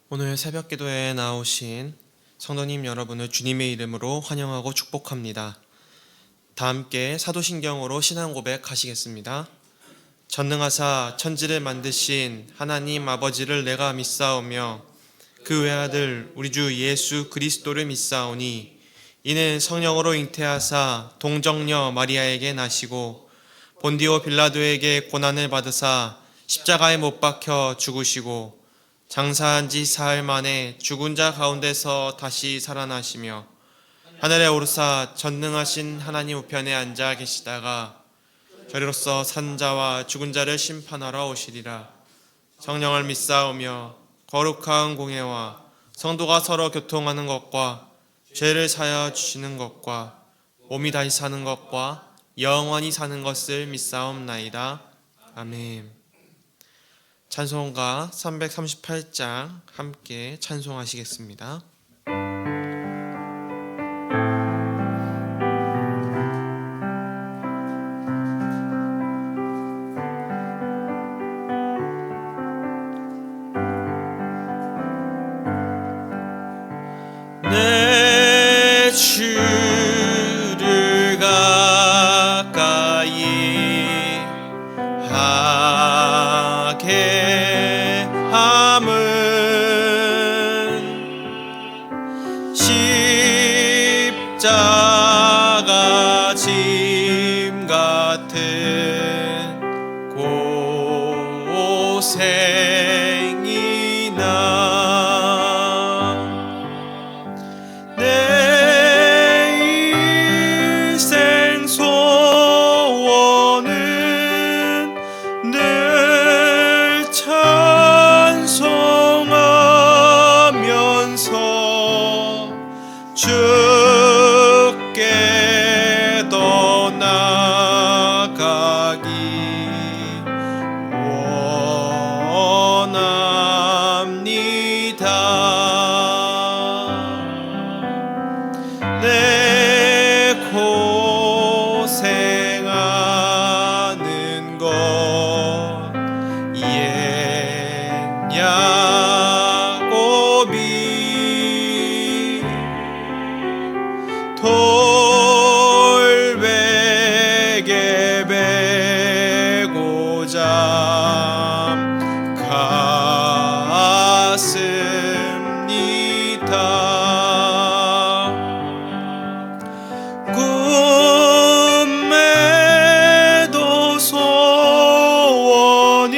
오늘 새벽 기도에 나오신 성도님 여러분을 주님의 이름으로 환영하고 축복합니다. 다 함께 사도신경으로 신앙 고백하시겠습니다. 전능하사 천지를 만드신 하나님 아버지를 내가 믿사오며 그 외아들 우리 주 예수 그리스도를 믿사오니 이는 성령으로 잉태하사 동정녀 마리아에게 나시고 본디오 빌라도에게 고난을 받으사 십자가에 못 박혀 죽으시고 장사한 지 사흘 만에 죽은 자 가운데서 다시 살아나시며 하늘에 오르사 전능하신 하나님 우편에 앉아 계시다가 저리로서 산 자와 죽은 자를 심판하러 오시리라. 성령을 믿사오며 거룩한 공회와 성도가 서로 교통하는 것과 죄를 사하여 주시는 것과 몸이 다시 사는 것과 영원히 사는 것을 믿사옵나이다. 아멘. 찬송가 338장 함께 찬송하시겠습니다. 내 주를 가까이 하게 함은 십자가 짐 같은 고생이나 주께 더 나아가기 원합니다. 내 고생하는 것 옛 야곱이 돌베개 베고자 갔습니다. 꿈에도 소원이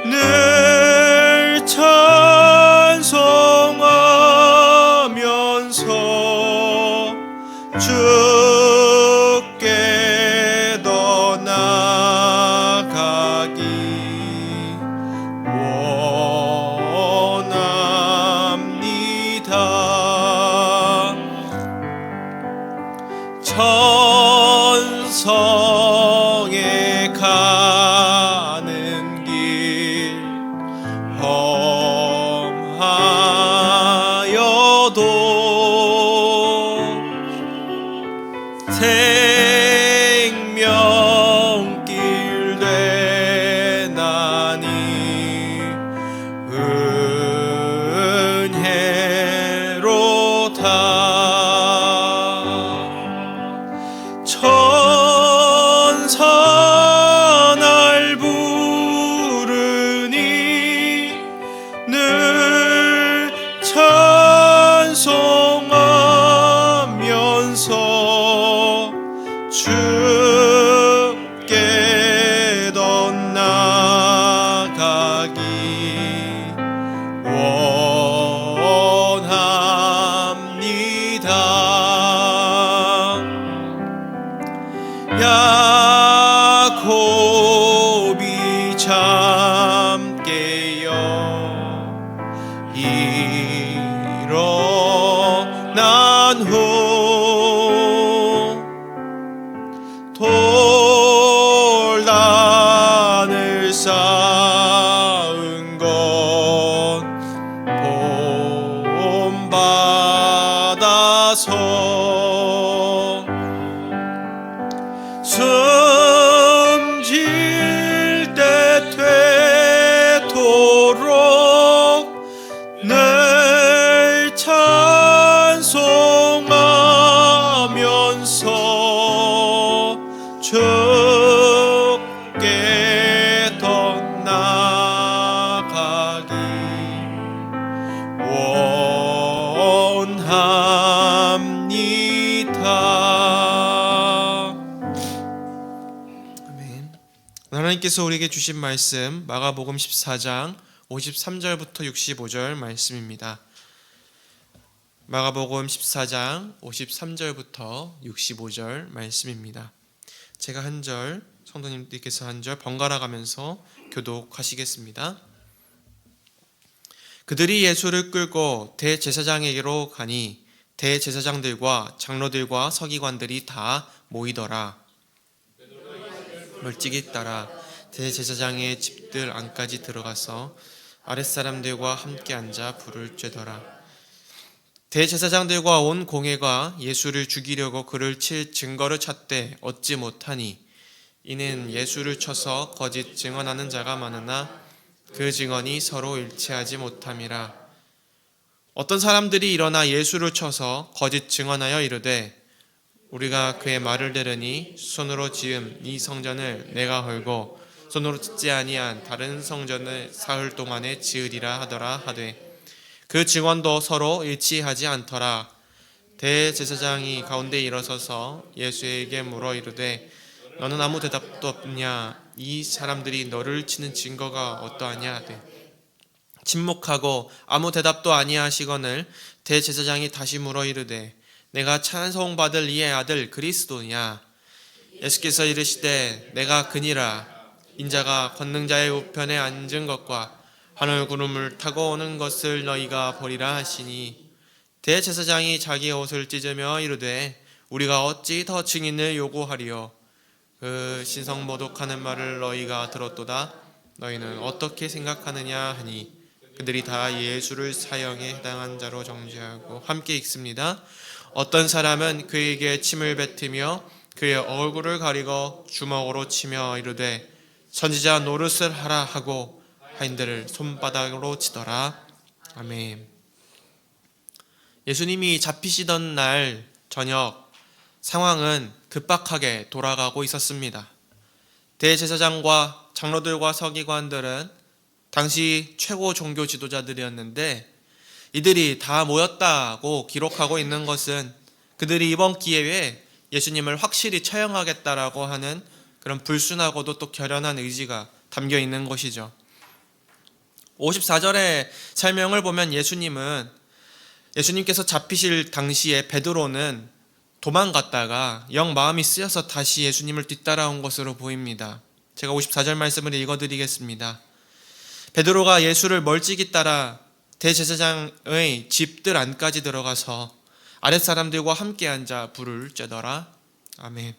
늘 찬송하면서 주께 더 나아가기 하나님께서 우리에게 주신 말씀 마가복음 14장 53절부터 65절 말씀입니다. 마가복음 14장 53절부터 65절 말씀입니다. 제가 한 절, 성도님들께서 한 절 번갈아 가면서 교독하시겠습니다. 그들이 예수를 끌고 대제사장에게로 가니 대제사장들과 장로들과 서기관들이 다 모이더라. 멀찍이 따라 대제사장의 집들 안까지 들어가서 아랫사람들과 함께 앉아 불을 쬐더라. 대제사장들과 온 공회가 예수를 죽이려고 그를 칠 증거를 찾되 얻지 못하니 이는 예수를 쳐서 거짓 증언하는 자가 많으나 그 증언이 서로 일치하지 못함이라. 어떤 사람들이 일어나 예수를 쳐서 거짓 증언하여 이르되 우리가 그의 말을 들으니 손으로 지은 이 성전을 내가 헐고 손으로 짓지 아니한 다른 성전을 사흘 동안에 지으리라 하더라 하되 그 증언도 서로 일치하지 않더라. 대제사장이 가운데 일어서서 예수에게 물어 이르되 너는 아무 대답도 없냐? 이 사람들이 너를 치는 증거가 어떠하냐 하되 침묵하고 아무 대답도 아니하시거늘 대제사장이 다시 물어 이르되 내가 찬송받을 이의 아들 그리스도냐? 예수께서 이르시되 내가 그니라. 인자가 권능자의 우편에 앉은 것과 하늘 구름을 타고 오는 것을 너희가 보리라 하시니 대제사장이 자기 옷을 찢으며 이르되 우리가 어찌 더 증인을 요구하리요? 그 신성모독하는 말을 너희가 들었도다. 너희는 어떻게 생각하느냐 하니 그들이 다 예수를 사형에 해당한 자로 정죄하고 함께 읽습니다. 어떤 사람은 그에게 침을 뱉으며 그의 얼굴을 가리고 주먹으로 치며 이르되 선지자 노릇을 하라 하고 하인들을 손바닥으로 치더라. 아멘. 예수님이 잡히시던 날 저녁 상황은 급박하게 돌아가고 있었습니다. 대제사장과 장로들과 서기관들은 당시 최고 종교 지도자들이었는데 이들이 다 모였다고 기록하고 있는 것은 그들이 이번 기회에 예수님을 확실히 처형하겠다라고 하는 그런 불순하고도 또 결연한 의지가 담겨 있는 것이죠. 54절의 설명을 보면 예수님께서 잡히실 당시에 베드로는 도망갔다가 영 마음이 쓰여서 다시 예수님을 뒤따라온 것으로 보입니다. 제가 54절 말씀을 읽어드리겠습니다. 베드로가 예수를 멀찍이 따라 대제사장의 집들 안까지 들어가서 아랫사람들과 함께 앉아 불을 쬐더라. 아멘.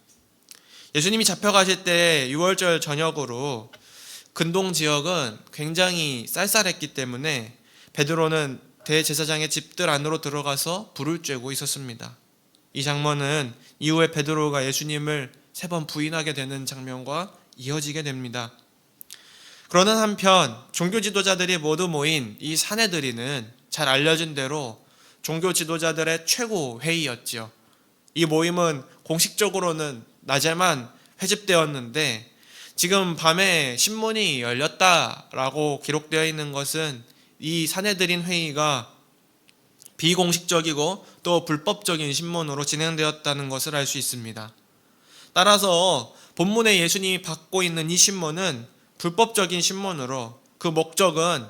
예수님이 잡혀가실 때 6월절 저녁으로 근동 지역은 굉장히 쌀쌀했기 때문에 베드로는 대제사장의 집들 안으로 들어가서 불을 쬐고 있었습니다. 이 장면은 이후에 베드로가 예수님을 3번 부인하게 되는 장면과 이어지게 됩니다. 그러는 한편 종교 지도자들이 모두 모인 이 사내들이는 잘 알려진 대로 종교 지도자들의 최고 회의였죠. 이 모임은 공식적으로는 낮에만 회집되었는데 지금 밤에 신문이 열렸다라고 기록되어 있는 것은 이 사내들인 회의가 비공식적이고 또 불법적인 신문으로 진행되었다는 것을 알 수 있습니다. 따라서 본문에 예수님이 받고 있는 이 신문은 불법적인 신문으로 그 목적은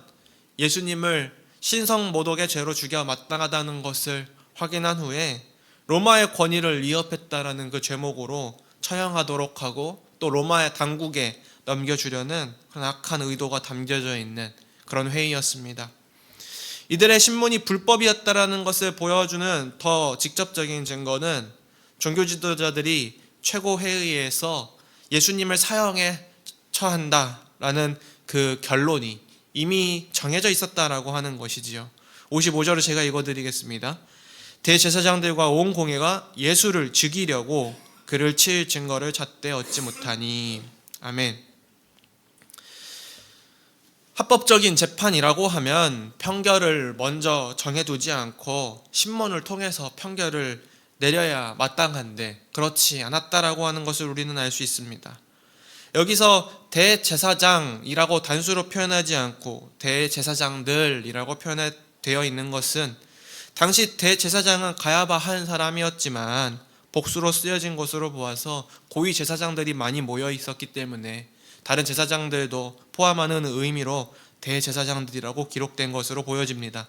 예수님을 신성모독의 죄로 죽여 마땅하다는 것을 확인한 후에 로마의 권위를 위협했다라는 그 죄목으로 처형하도록 하고 또 로마의 당국에 넘겨주려는 그런 악한 의도가 담겨져 있는 그런 회의였습니다. 이들의 신문이 불법이었다라는 것을 보여주는 더 직접적인 증거는 종교 지도자들이 최고회의에서 예수님을 사형에 처한다라는 그 결론이 이미 정해져 있었다라고 하는 것이지요. 55절을 제가 읽어드리겠습니다. 대제사장들과 온 공회가 예수를 죽이려고 그를 칠 증거를 찾되 얻지 못하니. 아멘. 합법적인 재판이라고 하면 평결을 먼저 정해두지 않고 신문을 통해서 평결을 내려야 마땅한데 그렇지 않았다라고 하는 것을 우리는 알 수 있습니다. 여기서 대제사장이라고 단수로 표현하지 않고 대제사장들이라고 표현되어 있는 것은 당시 대제사장은 가야바 한 사람이었지만 복수로 쓰여진 것으로 보아서 고위 제사장들이 많이 모여 있었기 때문에 다른 제사장들도 포함하는 의미로 대제사장들이라고 기록된 것으로 보여집니다.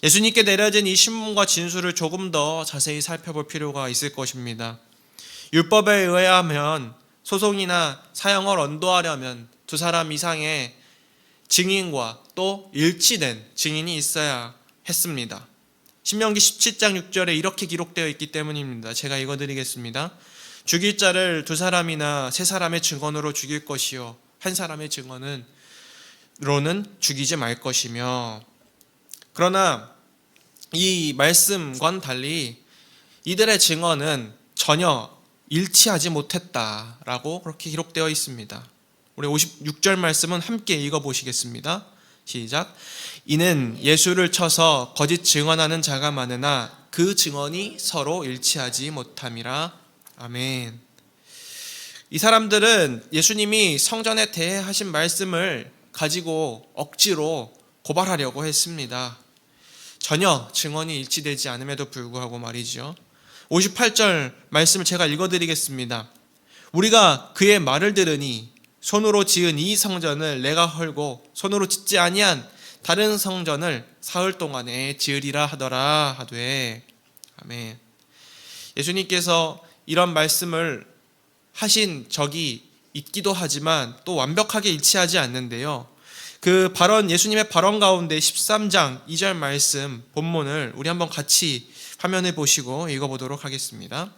예수님께 내려진 이 신문과 진술을 조금 더 자세히 살펴볼 필요가 있을 것입니다. 율법에 의하면 소송이나 사형을 언도하려면 두 사람 이상의 증인과 또 일치된 증인이 있어야 했습니다. 신명기 17장 6절에 이렇게 기록되어 있기 때문입니다. 제가 읽어드리겠습니다. 죽일 자를 두 사람이나 세 사람의 증언으로 죽일 것이요 한 사람의 증언으로는 죽이지 말 것이며. 그러나 이 말씀과는 달리 이들의 증언은 전혀 일치하지 못했다라고 그렇게 기록되어 있습니다. 우리 56절 말씀은 함께 읽어보시겠습니다. 시작. 이는 예수를 쳐서 거짓 증언하는 자가 많으나 그 증언이 서로 일치하지 못함이라. 아멘. 이 사람들은 예수님이 성전에 대해 하신 말씀을 가지고 억지로 고발하려고 했습니다. 전혀 증언이 일치되지 않음에도 불구하고 말이죠. 58절 말씀을 제가 읽어드리겠습니다. 우리가 그의 말을 들으니 손으로 지은 이 성전을 내가 헐고 손으로 짓지 아니한 다른 성전을 사흘 동안에 지으리라 하더라 하되. 아멘. 예수님께서 이런 말씀을 하신 적이 있기도 하지만 또 완벽하게 일치하지 않는데요. 그 발언, 예수님의 발언 가운데 13장 2절 말씀 본문을 우리 한번 같이 화면을 보시고 읽어보도록 하겠습니다.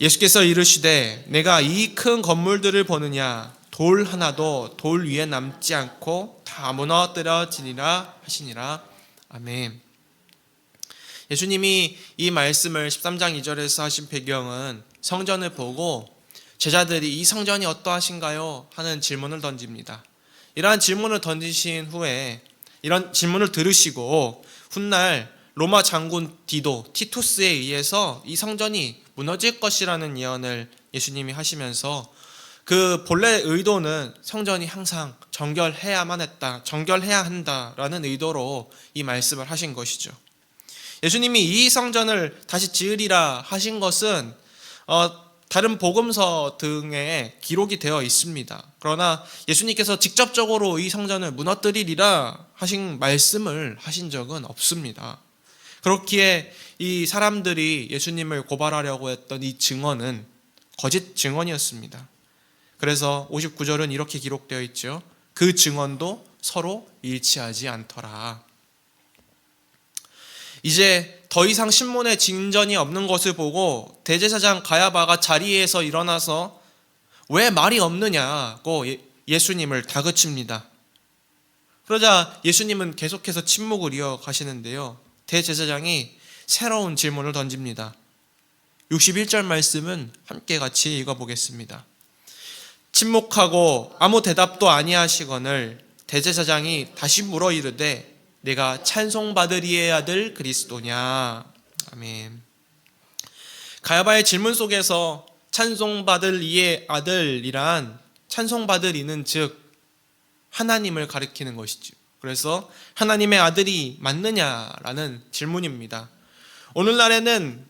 예수께서 이르시되 내가 이 큰 건물들을 보느냐 돌 하나도 돌 위에 남지 않고 다 무너뜨려지리라 하시니라. 아멘. 예수님이 이 말씀을 13장 2절에서 하신 배경은 성전을 보고 제자들이 이 성전이 어떠하신가요? 하는 질문을 던집니다. 이러한 질문을 던지신 후에 이런 질문을 들으시고 훗날 로마 장군 티투스에 의해서 이 성전이 무너질 것이라는 예언을 예수님이 하시면서 그 본래 의도는 성전이 항상 정결해야 한다라는 의도로 이 말씀을 하신 것이죠. 예수님이 이 성전을 다시 지으리라 하신 것은 다른 복음서 등에 기록이 되어 있습니다. 그러나 예수님께서 직접적으로 이 성전을 무너뜨리리라 하신 말씀을 하신 적은 없습니다. 그렇기에 이 사람들이 예수님을 고발하려고 했던 이 증언은 거짓 증언이었습니다. 그래서 59절은 이렇게 기록되어 있죠. 그 증언도 서로 일치하지 않더라. 이제 더 이상 신문에 진전이 없는 것을 보고 대제사장 가야바가 자리에서 일어나서 왜 말이 없느냐고 예수님을 다그칩니다. 그러자 예수님은 계속해서 침묵을 이어가시는데요. 대제사장이 새로운 질문을 던집니다. 61절 말씀은 함께 같이 읽어보겠습니다. 침묵하고 아무 대답도 아니하시거늘 대제사장이 다시 물어 이르되 내가 찬송받을 이의 아들 그리스도냐. 아멘. 가야바의 질문 속에서 찬송받을 이의 아들이란 찬송받을 이는 즉 하나님을 가리키는 것이죠. 그래서 하나님의 아들이 맞느냐라는 질문입니다. 오늘날에는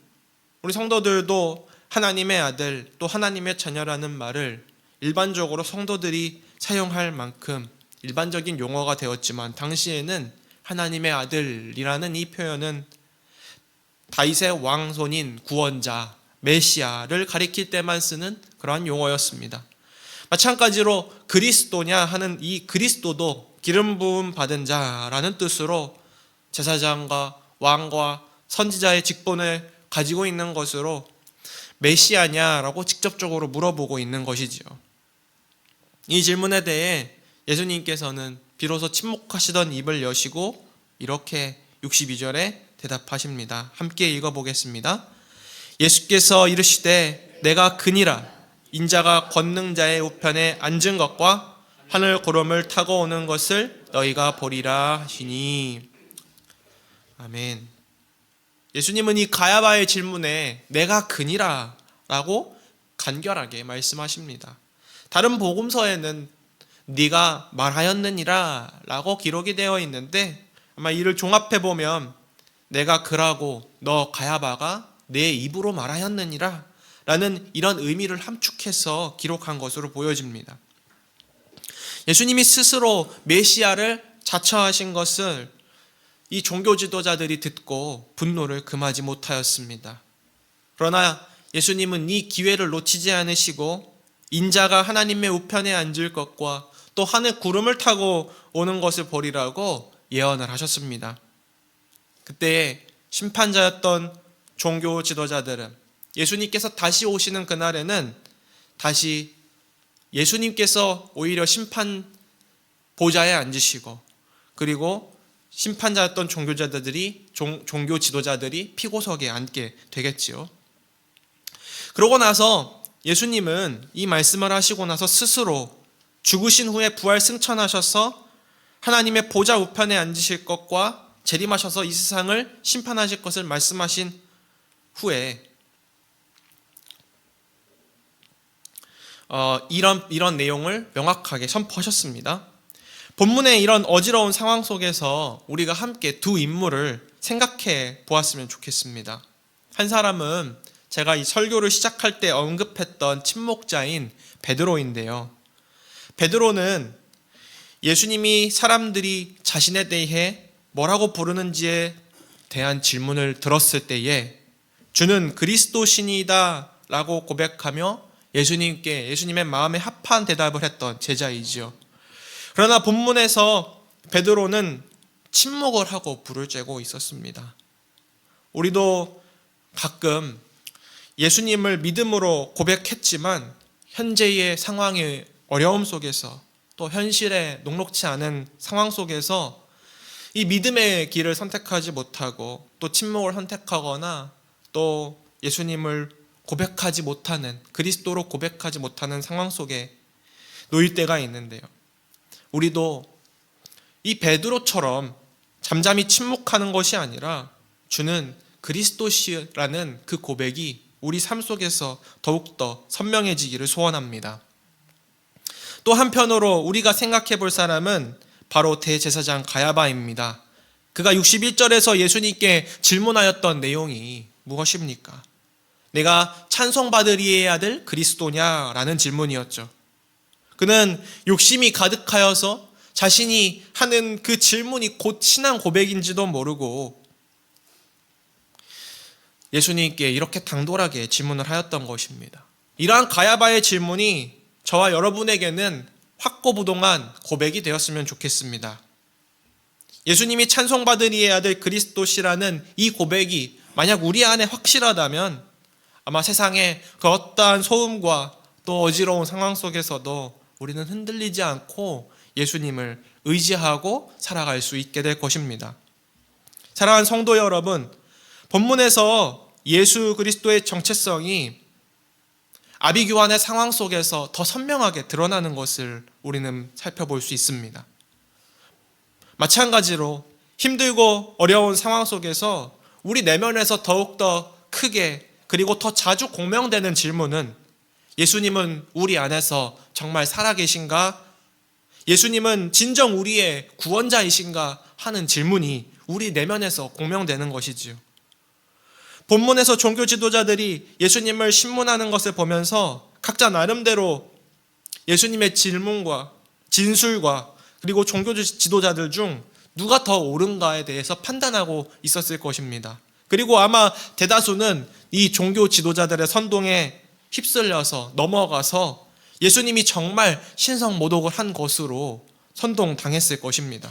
우리 성도들도 하나님의 아들 또 하나님의 자녀라는 말을 일반적으로 성도들이 사용할 만큼 일반적인 용어가 되었지만 당시에는 하나님의 아들이라는 이 표현은 다윗의 왕손인 구원자 메시아를 가리킬 때만 쓰는 그러한 용어였습니다. 마찬가지로 그리스도냐 하는 이 그리스도도 기름 부음 받은 자라는 뜻으로 제사장과 왕과 선지자의 직분을 가지고 있는 것으로 메시아냐라고 직접적으로 물어보고 있는 것이지요. 이 질문에 대해 예수님께서는 비로소 침묵하시던 입을 여시고 이렇게 62절에 대답하십니다. 함께 읽어보겠습니다. 예수께서 이르시되 내가 그니라 인자가 권능자의 우편에 앉은 것과 하늘 구름을 타고 오는 것을 너희가 보리라 하시니. 아멘. 예수님은 이 가야바의 질문에 내가 그니라 라고 간결하게 말씀하십니다. 다른 복음서에는 네가 말하였느니라 라고 기록이 되어 있는데 아마 이를 종합해 보면 내가 그라고 너 가야바가 내 입으로 말하였느니라 라는 이런 의미를 함축해서 기록한 것으로 보여집니다. 예수님이 스스로 메시아를 자처하신 것을 이 종교 지도자들이 듣고 분노를 금하지 못하였습니다. 그러나 예수님은 이 기회를 놓치지 않으시고 인자가 하나님의 우편에 앉을 것과 또 하늘 구름을 타고 오는 것을 보리라고 예언을 하셨습니다. 그때 심판자였던 종교 지도자들은 예수님께서 다시 오시는 그날에는 다시 예수님께서 오히려 심판 보좌에 앉으시고, 그리고 심판자였던 종교 지도자들이 피고석에 앉게 되겠지요. 그러고 나서 예수님은 이 말씀을 하시고 나서 스스로 죽으신 후에 부활 승천하셔서 하나님의 보좌 우편에 앉으실 것과 재림하셔서 이 세상을 심판하실 것을 말씀하신 후에 이런 내용을 명확하게 선포하셨습니다. 본문의 이런 어지러운 상황 속에서 우리가 함께 두 인물을 생각해 보았으면 좋겠습니다. 한 사람은 제가 이 설교를 시작할 때 언급했던 침묵자인 베드로인데요. 베드로는 예수님이 사람들이 자신에 대해 뭐라고 부르는지에 대한 질문을 들었을 때에 주는 그리스도신이다 라고 고백하며 예수님의 마음에 합한 대답을 했던 제자이지요. 그러나 본문에서 베드로는 침묵을 하고 불을 쬐고 있었습니다. 우리도 가끔 예수님을 믿음으로 고백했지만 현재의 상황의 어려움 속에서 또 현실에 녹록치 않은 상황 속에서 이 믿음의 길을 선택하지 못하고 또 침묵을 선택하거나 또 예수님을 고백하지 못하는, 그리스도로 고백하지 못하는 상황 속에 놓일 때가 있는데요. 우리도 이 베드로처럼 잠잠히 침묵하는 것이 아니라 주는 그리스도시라는 그 고백이 우리 삶 속에서 더욱더 선명해지기를 소원합니다. 또 한편으로 우리가 생각해 볼 사람은 바로 대제사장 가야바입니다. 그가 61절에서 예수님께 질문하였던 내용이 무엇입니까? 내가 찬송받으리의 아들 그리스도냐라는 질문이었죠. 그는 욕심이 가득하여서 자신이 하는 그 질문이 곧 신앙 고백인지도 모르고 예수님께 이렇게 당돌하게 질문을 하였던 것입니다. 이러한 가야바의 질문이 저와 여러분에게는 확고부동한 고백이 되었으면 좋겠습니다. 예수님이 찬송받으리의 아들 그리스도시라는 이 고백이 만약 우리 안에 확실하다면 아마 세상의 그 어떠한 소음과 또 어지러운 상황 속에서도 우리는 흔들리지 않고 예수님을 의지하고 살아갈 수 있게 될 것입니다. 사랑하는 성도 여러분, 본문에서 예수 그리스도의 정체성이 아비규환의 상황 속에서 더 선명하게 드러나는 것을 우리는 살펴볼 수 있습니다. 마찬가지로 힘들고 어려운 상황 속에서 우리 내면에서 더욱더 크게 그리고 더 자주 공명되는 질문은 예수님은 우리 안에서 정말 살아계신가? 예수님은 진정 우리의 구원자이신가? 하는 질문이 우리 내면에서 공명되는 것이지요. 본문에서 종교 지도자들이 예수님을 신문하는 것을 보면서 각자 나름대로 예수님의 질문과 진술과 그리고 종교 지도자들 중 누가 더 옳은가에 대해서 판단하고 있었을 것입니다. 그리고 아마 대다수는 이 종교 지도자들의 선동에 휩쓸려서 넘어가서 예수님이 정말 신성모독을 한 것으로 선동당했을 것입니다.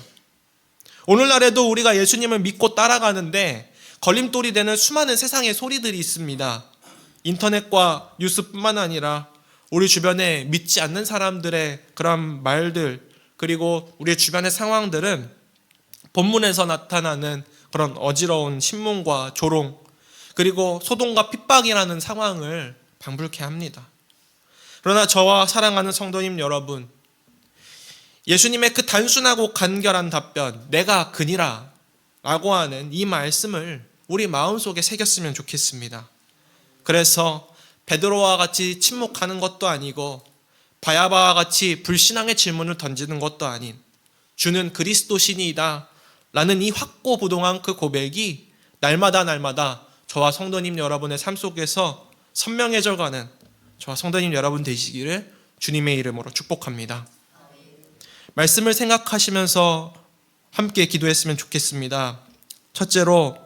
오늘날에도 우리가 예수님을 믿고 따라가는데 걸림돌이 되는 수많은 세상의 소리들이 있습니다. 인터넷과 뉴스뿐만 아니라 우리 주변에 믿지 않는 사람들의 그런 말들, 그리고 우리 주변의 상황들은 본문에서 나타나는 그런 어지러운 신문과 조롱, 그리고 소동과 핍박이라는 상황을 방불케 합니다. 그러나 저와 사랑하는 성도님 여러분, 예수님의 그 단순하고 간결한 답변, 내가 그니라 라고 하는 이 말씀을 우리 마음속에 새겼으면 좋겠습니다. 그래서 베드로와 같이 침묵하는 것도 아니고 바야바와 같이 불신앙의 질문을 던지는 것도 아닌 주는 그리스도신이다 라는 이 확고부동한 그 고백이 날마다 저와 성도님 여러분의 삶 속에서 선명해져가는 저와 성도님 여러분 되시기를 주님의 이름으로 축복합니다. 말씀을 생각하시면서 함께 기도했으면 좋겠습니다. 첫째로,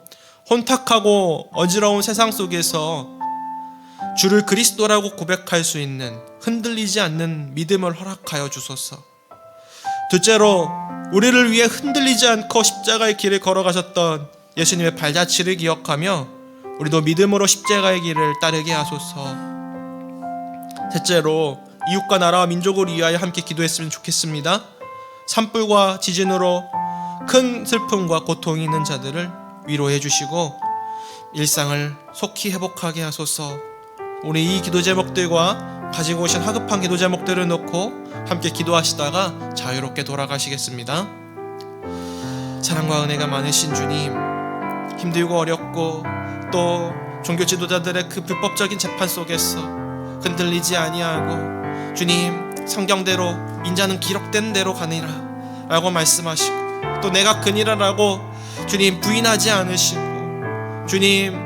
혼탁하고 어지러운 세상 속에서 주를 그리스도라고 고백할 수 있는 흔들리지 않는 믿음을 허락하여 주소서. 둘째로, 우리를 위해 흔들리지 않고 십자가의 길을 걸어가셨던 예수님의 발자취를 기억하며 우리도 믿음으로 십자가의 길을 따르게 하소서. 셋째로, 이웃과 나라와 민족을 위하여 함께 기도했으면 좋겠습니다. 산불과 지진으로 큰 슬픔과 고통이 있는 자들을 위로해 주시고 일상을 속히 회복하게 하소서. 우리 이 기도 제목들과 가지고 오신 하급한 기도 제목들을 놓고 함께 기도하시다가 자유롭게 돌아가시겠습니다. 사랑과 은혜가 많으신 주님, 힘들고 어렵고 또 종교 지도자들의 그 불법적인 재판 속에서 흔들리지 아니하고 주님, 성경대로 인자는 기록된 대로 가니라 라고 말씀하시고 또 내가 그니라라고 주님 부인하지 않으시고 주님,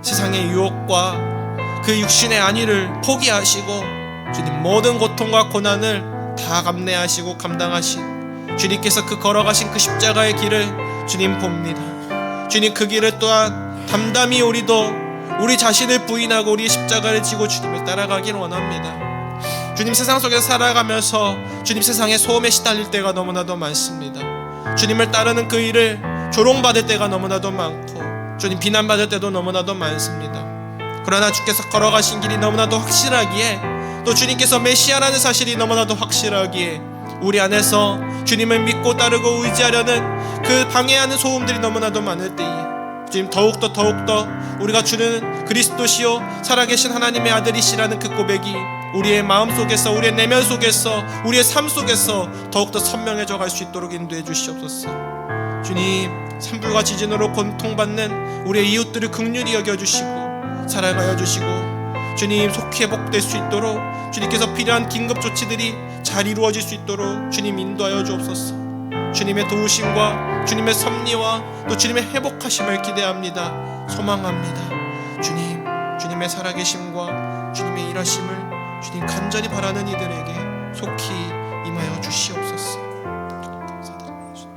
세상의 유혹과 그 육신의 안위를 포기하시고 주님 모든 고통과 고난을 다 감내하시고 감당하신 주님께서 그 걸어가신 그 십자가의 길을 주님 봅니다. 주님, 그 길을 또한 담담히 우리도 우리 자신을 부인하고 우리의 십자가를 지고 주님을 따라가길 원합니다. 주님, 세상 속에서 살아가면서 주님 세상의 소음에 시달릴 때가 너무나도 많습니다. 주님을 따르는 그 일을 조롱받을 때가 너무나도 많고 주님 비난받을 때도 너무나도 많습니다. 그러나 주께서 걸어가신 길이 너무나도 확실하기에 또 주님께서 메시아라는 사실이 너무나도 확실하기에 우리 안에서 주님을 믿고 따르고 의지하려는 그 방해하는 소음들이 너무나도 많을 때에 주님 더욱더 우리가 주는 그리스도시요 살아계신 하나님의 아들이시라는 그 고백이 우리의 마음속에서 우리의 내면 속에서 우리의 삶 속에서 더욱더 선명해져 갈 수 있도록 인도해 주시옵소서. 주님, 산불과 지진으로 고통받는 우리의 이웃들을 긍휼히 여겨주시고 살아가여 주시고 주님 속히 회복될 수 있도록 주님께서 필요한 긴급 조치들이 잘 이루어질 수 있도록 주님 인도하여 주옵소서. 주님의 도우심과 주님의 섭리와 또 주님의 회복하심을 기대합니다. 소망합니다. 주님, 주님의 살아계심과 주님의 일하심을 주님 간절히 바라는 이들에게 속히 임하여 주시옵소서. 감사드립니다.